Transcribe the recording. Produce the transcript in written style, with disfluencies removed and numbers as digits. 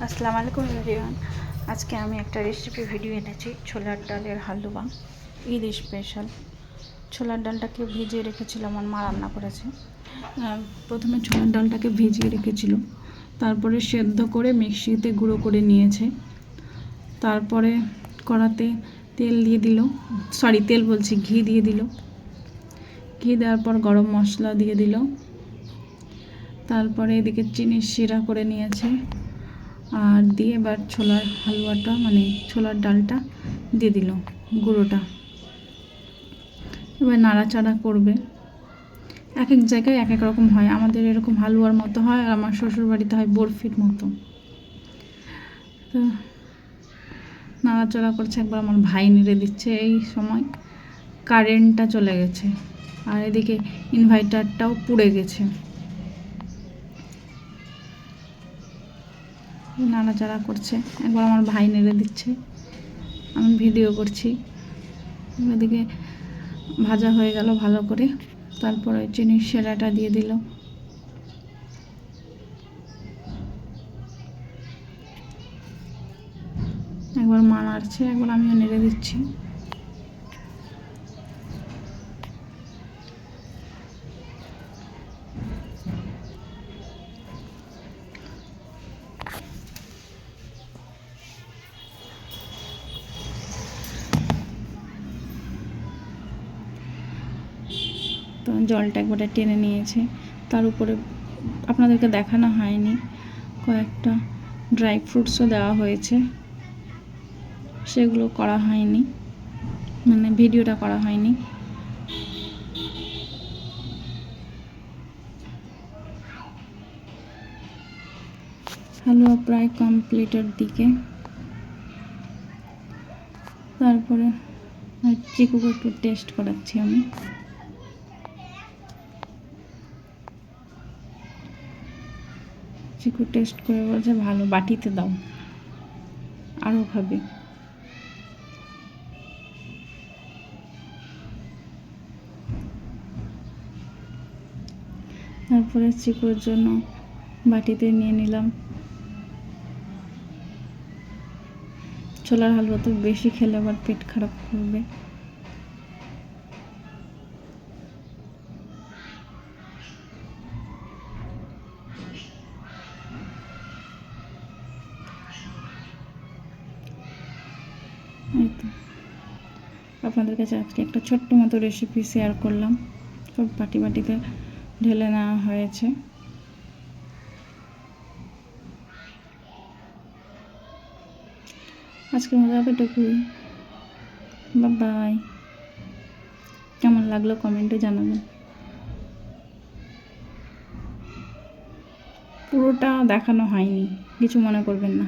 আসসালামু আলাইকুম এভরিওয়ান। আজকে আমি একটা রেসিপি ভিডিও এনেছি, ছোলার ডালের হালুয়া, ঈদ স্পেশাল। ছোলার ডালটাকে ভিজিয়ে রেখেছিলাম, আমার মা রান্না করেছে। প্রথমে ছোলার ডালটাকে ভিজিয়ে রেখেছিল, তারপরে সেদ্ধ করে মিক্সিতে গুঁড়ো করে নিয়েছে। তারপরে কড়াতে তেল দিয়ে দিল, তেল বলছি, ঘি দিয়ে দিল। ঘি দেওয়ার পর গরম মশলা দিয়ে দিল। তারপরে এদিকে চিনির শিরা করে নিয়েছে, আর দিয়ে এবার ছোলার হালুয়াটা মানে ছোলার ডালটা দিয়ে দিল, গুঁড়োটা। এবার নাড়াচাড়া করবে। এক এক জায়গায় এক এক রকম হয়, আমাদের এরকম হালুয়ার মতো হয়, আর আমার শ্বশুরবাড়িতে হয় বরফির মতো। তো নাড়াচাড়া করছে, একবার আমার ভাই নেড়ে দিচ্ছে। এই সময় কারেন্টটা চলে গেছে, আর এদিকে ইনভার্টারটাও পুড়ে গেছে। নাড়াচাড়া করছে, একবার আমার ভাই নেড়ে দিচ্ছে, আমি ভিডিও করছি। এদিকে ভাজা হয়ে গেল ভালো করে। তারপরে চিনির শিরাটা দিয়ে দিল। একবার মা নাড়ছে, একবার আমিও নেড়ে দিচ্ছি। তো জলটা একবারে টেনে নিয়েছে। তার উপরে আপনাদেরকে দেখানো হয়নি, কয়েকটা ড্রাই ফ্রুটসও দেওয়া হয়েছে, সেগুলো করা হয়নি, মানে ভিডিওটা করা হয়নি। হালুয়া প্রায় কমপ্লিটের দিকে। তারপরে চিকুকে একটু টেস্ট করাচ্ছি আমি। চিকু টেস্ট করে বলছে ভালো, বাটিতে দাও, আরও খাবে। তারপরে চিকুর জন্য বাটিতে নিয়ে নিলাম। ছোলার হালুয়া তো বেশি খেলে আবার পেট খারাপ করবে। এই তো আপনাদের কাছে আজকে একটা ছোট্ট মতো রেসিপি শেয়ার করলাম। সব বাটিতে ঢেলে নেওয়া হয়েছে। আজকের মতো এতটুকুই। বাই। কেমন লাগলো কমেন্টে জানাবেন। পুরোটা দেখানো হয়নি, কিছু মনে করবেন না।